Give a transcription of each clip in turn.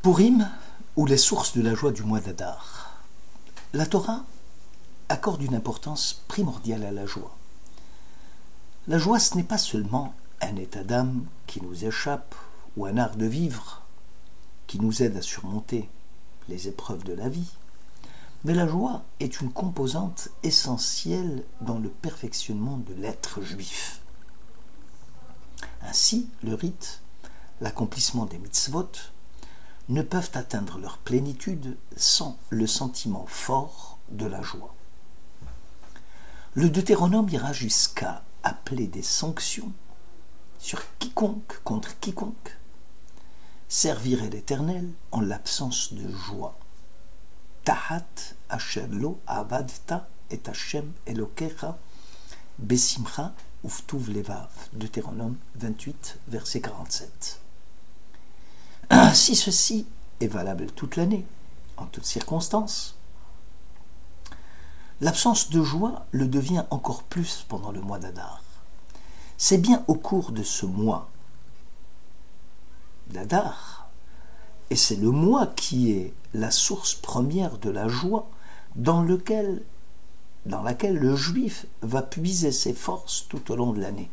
Purim, ou les sources de la joie du mois d'Adar. La Torah accorde une importance primordiale à la joie. La joie, ce n'est pas seulement un état d'âme qui nous échappe ou un art de vivre qui nous aide à surmonter les épreuves de la vie, mais la joie est une composante essentielle dans le perfectionnement de l'être juif. Ainsi, le rite, l'accomplissement des mitzvot, ne peuvent atteindre leur plénitude sans le sentiment fort de la joie. Le Deutéronome ira jusqu'à appeler des sanctions sur quiconque contre quiconque servirait l'Éternel en l'absence de joie. Tahat asher lo avadta et Hashem elokecha besimcha uftuv levav. Deutéronome 28, verset 47. Si ceci est valable toute l'année, en toutes circonstances, l'absence de joie le devient encore plus pendant le mois d'Adar. C'est bien au cours de ce mois d'Adar, et c'est le mois qui est la source première de la joie dans laquelle le juif va puiser ses forces tout au long de l'année.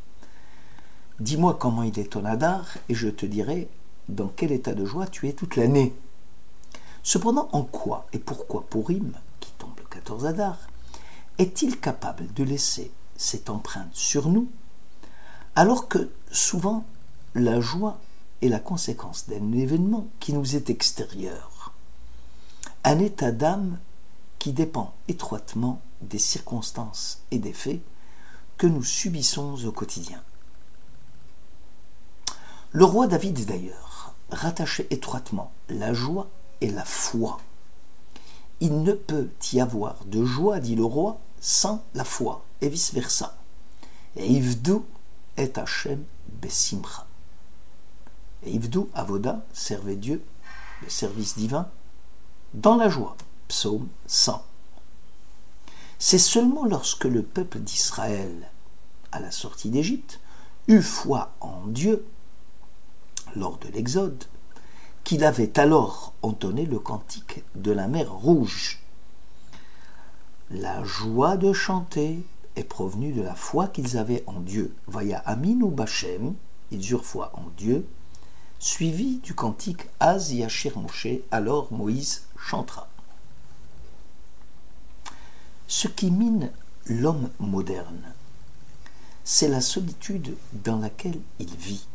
Dis-moi comment il est ton Adar et je te dirai dans quel état de joie tu es toute l'année. Cependant, en quoi et pourquoi Purim, qui tombe le 14 Adar, est-il capable de laisser cette empreinte sur nous, alors que souvent la joie est la conséquence d'un événement qui nous est extérieur, un état d'âme qui dépend étroitement des circonstances et des faits que nous subissons au quotidien. Le roi David, d'ailleurs, rattachait étroitement la joie et la foi. Il ne peut y avoir de joie, dit le roi, sans la foi, et vice-versa. Et Ivdu et Hashem besimcha. Et Ivdu, avoda, servez Dieu, le service divin, dans la joie. Psaume 100. C'est seulement lorsque le peuple d'Israël, à la sortie d'Égypte, eut foi en Dieu, lors de l'Exode, qu'il avait alors entonné le cantique de la mer Rouge. La joie de chanter est provenue de la foi qu'ils avaient en Dieu. Vaya Aminu Bachem, ils eurent foi en Dieu, suivi du cantique Az Yashir Moshe, alors Moïse chantera. Ce qui mine l'homme moderne, c'est la solitude dans laquelle il vit.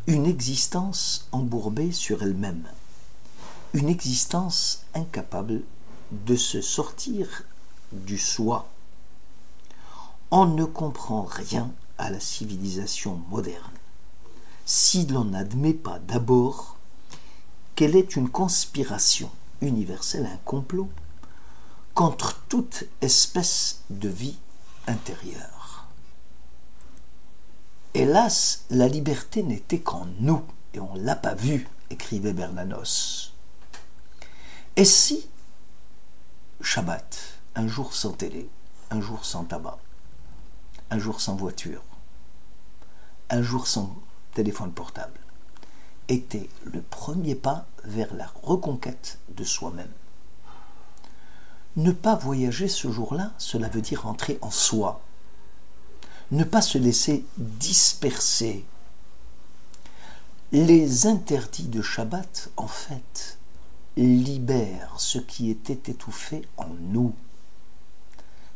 Une existence embourbée sur elle-même, une existence incapable de se sortir du soi. On ne comprend rien à la civilisation moderne si l'on n'admet pas d'abord qu'elle est une conspiration universelle, un complot contre toute espèce de vie intérieure. Hélas, la liberté n'était qu'en nous, et on ne l'a pas vue, écrivait Bernanos. Et si Shabbat, un jour sans télé, un jour sans tabac, un jour sans voiture, un jour sans téléphone portable, était le premier pas vers la reconquête de soi-même? Ne pas voyager ce jour-là, cela veut dire entrer en soi. Ne pas se laisser disperser. Les interdits de Shabbat, en fait, libèrent ce qui était étouffé en nous.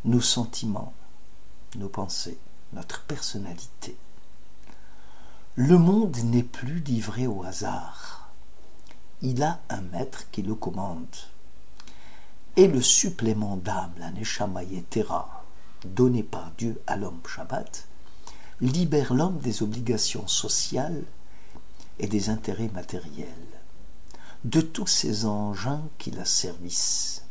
Nos sentiments, nos pensées, notre personnalité. Le monde n'est plus livré au hasard. Il a un maître qui le commande. Et le supplément d'âme, la Neshama Yetera, donné par Dieu à l'homme Shabbat, libère l'homme des obligations sociales et des intérêts matériels, de tous ces engins qui l'asservissent.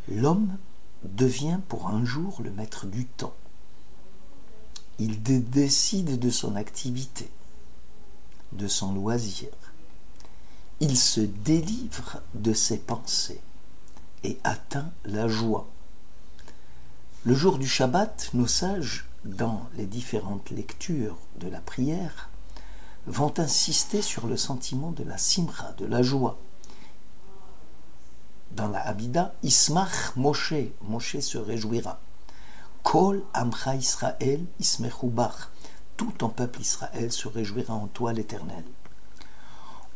L'homme devient pour un jour le maître du temps. Il décide de son activité, de son loisir. Il se délivre de ses pensées et atteint la joie. Le jour du Shabbat, nos sages, dans les différentes lectures de la prière, vont insister sur le sentiment de la simcha, de la joie. Dans la Abida, Ismach Moshe, Moshe se réjouira. Kol Amcha Israël Ismechu Bach, tout ton peuple Israël se réjouira en toi, l'Éternel.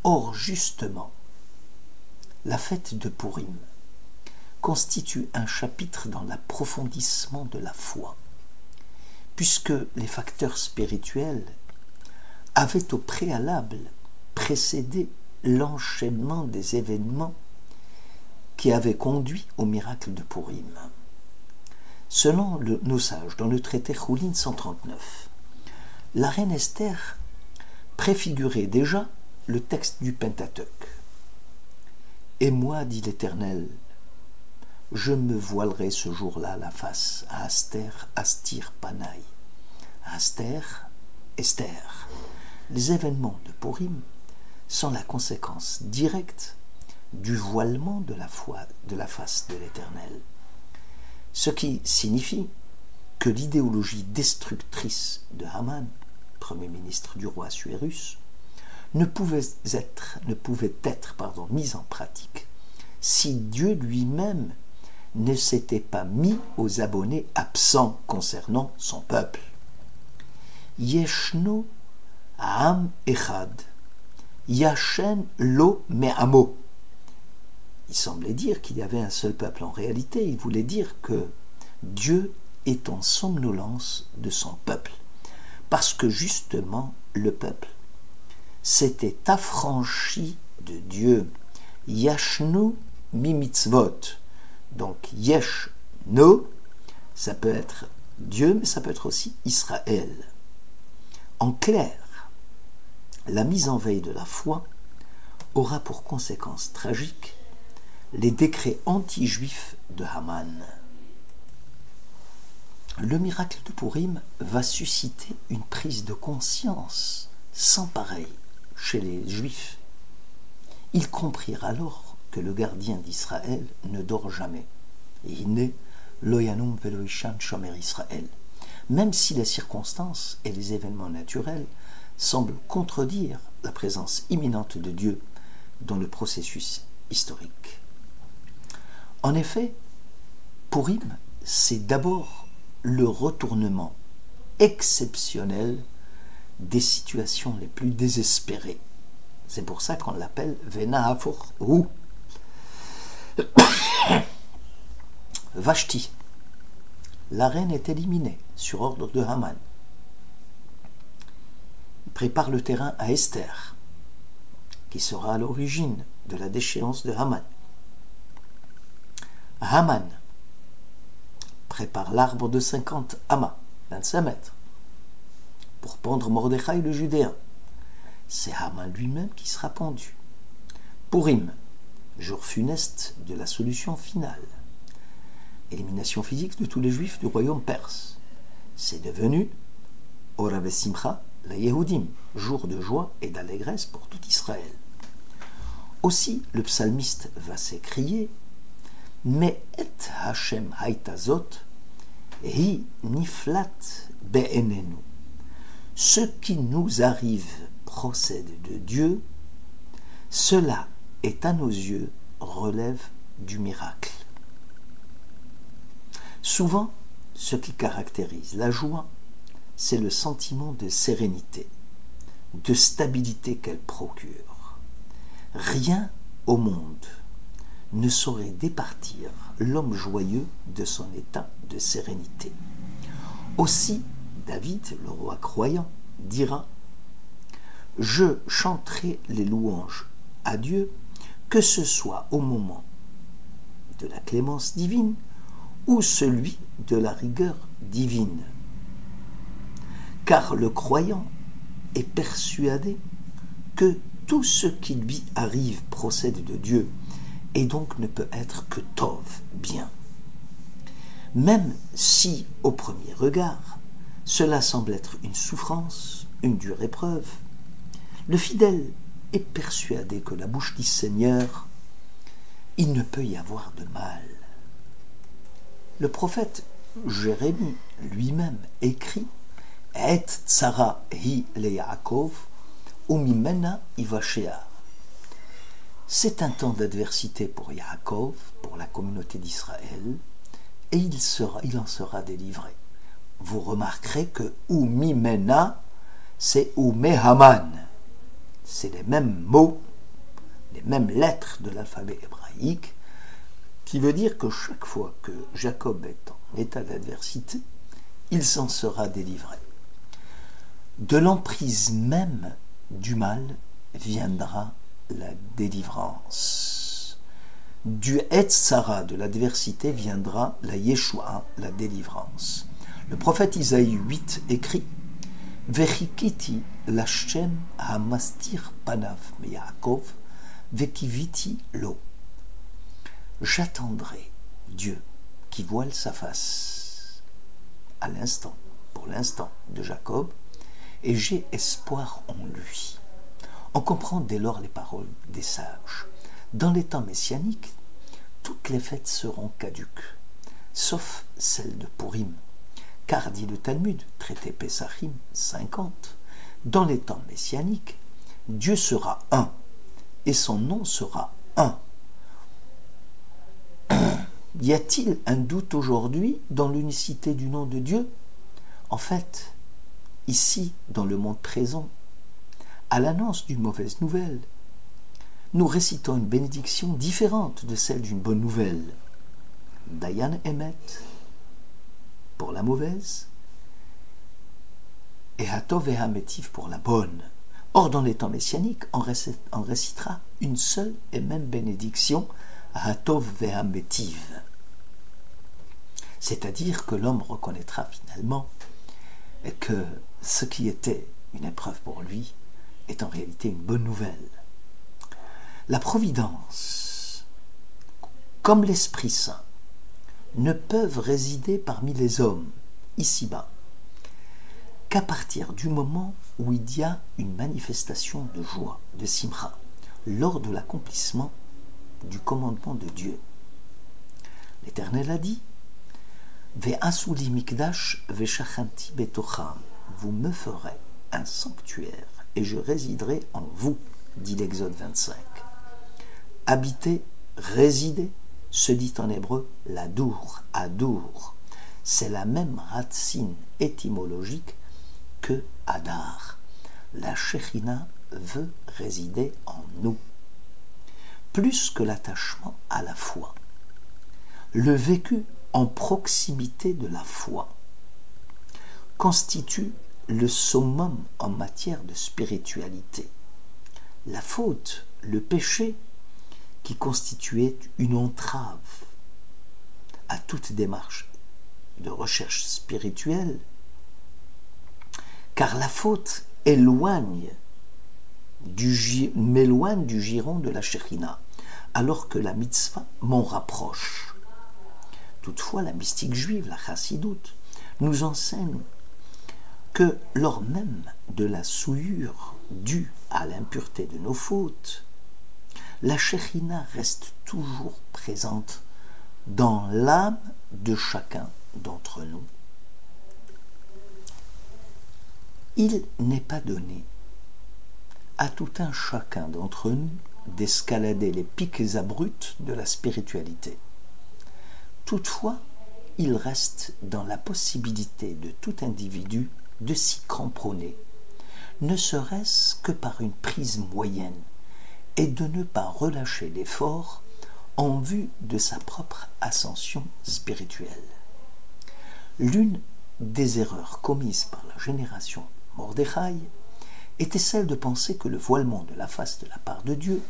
Or, justement, la fête de Purim constitue un chapitre dans l'approfondissement de la foi, puisque les facteurs spirituels avaient au préalable précédé l'enchaînement des événements qui avaient conduit au miracle de Purim. Selon nos sages, dans le traité Choulin 139, la reine Esther préfigurait déjà le texte du Pentateuque. « Et moi, dit l'Éternel, je me voilerai ce jour-là la face à Astir, Astir Panaï. » Astir, Esther. Les événements de Purim sont la conséquence directe du voilement de la foi, de la face de l'Éternel. Ce qui signifie que l'idéologie destructrice de Haman, premier ministre du roi Assuérus, ne pouvait être mise en pratique si Dieu lui-même ne s'était pas mis aux abonnés absents concernant son peuple. Yeshno Am Echad, Yashen Lo Me'amo. Il semblait dire qu'il y avait un seul peuple. En réalité, il voulait dire que Dieu est en somnolence de son peuple, parce que justement, le peuple s'était affranchi de Dieu. Yashnu mimitzvot. Donc, Yesh no, ça peut être Dieu, mais ça peut être aussi Israël. En clair, la mise en veille de la foi aura pour conséquence tragique les décrets anti-juifs de Haman. Le miracle de Purim va susciter une prise de conscience sans pareil chez les Juifs. Ils comprirent alors que le gardien d'Israël ne dort jamais. Et il n'est lo yanum velo ishan shomer Israël. Même si les circonstances et les événements naturels semblent contredire la présence imminente de Dieu dans le processus historique. En effet, Purim, c'est d'abord le retournement exceptionnel des situations les plus désespérées. C'est pour ça qu'on l'appelle Vena Hafor Hu. Vashti, la reine est éliminée sur ordre de Haman. Il prépare le terrain à Esther, qui sera à l'origine de la déchéance de Haman. Haman prépare l'arbre de 50 amas, 25 mètres, pour pendre Mordechai le Judéen. C'est Haman lui-même qui sera pendu. Purim, jour funeste de la solution finale. Élimination physique de tous les juifs du royaume perse. C'est devenu Orav Simcha la Yehudim, jour de joie et d'allégresse pour tout Israël. Aussi, le psalmiste va s'écrier Mais et Hashem haitazot hi niflat be'enenu. Ce qui nous arrive procède de Dieu, cela est à nos yeux relève du miracle. Souvent, ce qui caractérise la joie, c'est le sentiment de sérénité, de stabilité qu'elle procure. Rien au monde ne saurait départir l'homme joyeux de son état de sérénité. Aussi, David, le roi croyant, dira « Je chanterai les louanges à Dieu, que ce soit au moment de la clémence divine ou celui de la rigueur divine. Car le croyant est persuadé que tout ce qui lui arrive procède de Dieu et donc ne peut être que tov, bien. Même si, au premier regard, cela semble être une souffrance, une dure épreuve, le fidèle est persuadé que la bouche dit Seigneur, il ne peut y avoir de mal. Le prophète Jérémie lui-même écrit Et tsara hi le Yaakov Umimena Ivashea. C'est un temps d'adversité pour Yaakov, pour la communauté d'Israël, et il en sera délivré. Vous remarquerez que Umimena, c'est Umehaman. C'est les mêmes mots, les mêmes lettres de l'alphabet hébraïque, qui veut dire que chaque fois que Jacob est en état d'adversité, il s'en sera délivré. De l'emprise même du mal viendra la délivrance. Du Hetzara, de l'adversité, viendra la Yeshua, la délivrance. Le prophète Isaïe 8 écrit « Vechikiti l'Hashem hamastir panav meYaakov vekiviti lo » J'attendrai Dieu qui voile sa face à l'instant, pour l'instant de Jacob, et j'ai espoir en lui. On comprend dès lors les paroles des sages. Dans les temps messianiques, toutes les fêtes seront caduques, sauf celle de Purim. Car, dit le Talmud, traité Pesachim 50, dans les temps messianiques, Dieu sera un, et son nom sera un. Y a-t-il un doute aujourd'hui dans l'unicité du nom de Dieu? En fait, ici, dans le monde présent, à l'annonce d'une mauvaise nouvelle, nous récitons une bénédiction différente de celle d'une bonne nouvelle. Dayan Emet pour la mauvaise et Hatov et Hametiv pour la bonne. Or, dans les temps messianiques, on récitera une seule et même bénédiction, Hatov et Hametiv. C'est-à-dire que l'homme reconnaîtra finalement que ce qui était une épreuve pour lui est en réalité une bonne nouvelle. La providence, comme l'Esprit Saint, ne peuvent résider parmi les hommes, ici-bas, qu'à partir du moment où il y a une manifestation de joie, de simcha, lors de l'accomplissement du commandement de Dieu. L'Éternel a dit « Ve'asuli mikdash ve'shachanti betocham » Vous me ferez un sanctuaire et je résiderai en vous, dit l'Exode 25. Habiter, résider, se dit en hébreu ladour, adour. C'est la même racine étymologique que Hadar. La Shekhinah veut résider en nous. Plus que l'attachement à la foi, le vécu en proximité de la foi constitue le summum en matière de spiritualité. La faute, le péché, qui constituait une entrave à toute démarche de recherche spirituelle, car la faute m'éloigne du giron de la Shekhinah, alors que la mitzvah m'en rapproche. Toutefois, la mystique juive, la chassidoute, nous enseigne que lors même de la souillure due à l'impureté de nos fautes, la Shekhinah reste toujours présente dans l'âme de chacun d'entre nous. Il n'est pas donné à tout un chacun d'entre nous d'escalader les pics abrupts de la spiritualité. Toutefois, il reste dans la possibilité de tout individu de s'y cramponner, ne serait-ce que par une prise moyenne, et de ne pas relâcher l'effort en vue de sa propre ascension spirituelle. L'une des erreurs commises par la génération Mordechai était celle de penser que le voilement de la face de la part de Dieu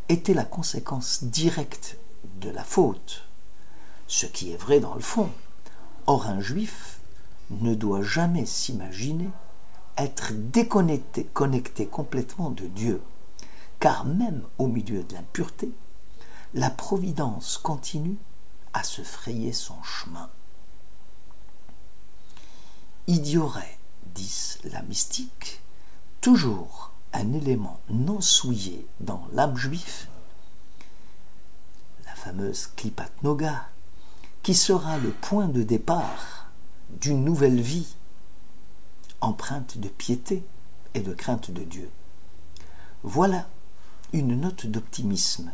était la conséquence directe de la faute, ce qui est vrai dans le fond. Or, un juif ne doit jamais s'imaginer être connecté complètement de Dieu, car même au milieu de l'impureté, la providence continue à se frayer son chemin. Il y aurait, disent la mystique, toujours un élément non souillé dans l'âme juive, la fameuse Klipat Noga, qui sera le point de départ d'une nouvelle vie, empreinte de piété et de crainte de Dieu. Voilà une note d'optimisme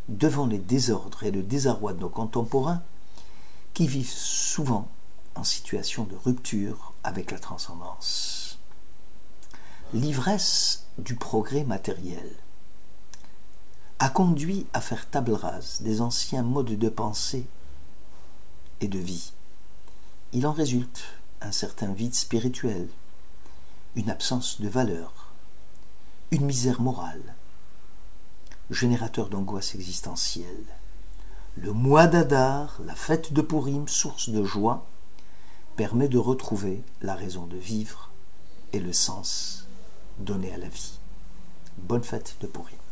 devant les désordres et le désarroi de nos contemporains qui vivent souvent en situation de rupture avec la transcendance. L'ivresse du progrès matériel a conduit à faire table rase des anciens modes de pensée et de vie. Il en résulte un certain vide spirituel, une absence de valeur, une misère morale, générateur d'angoisse existentielle. Le mois d'Adar, la fête de Pourim, source de joie, permet de retrouver la raison de vivre et le sens donné à la vie. Bonne fête de Pourim.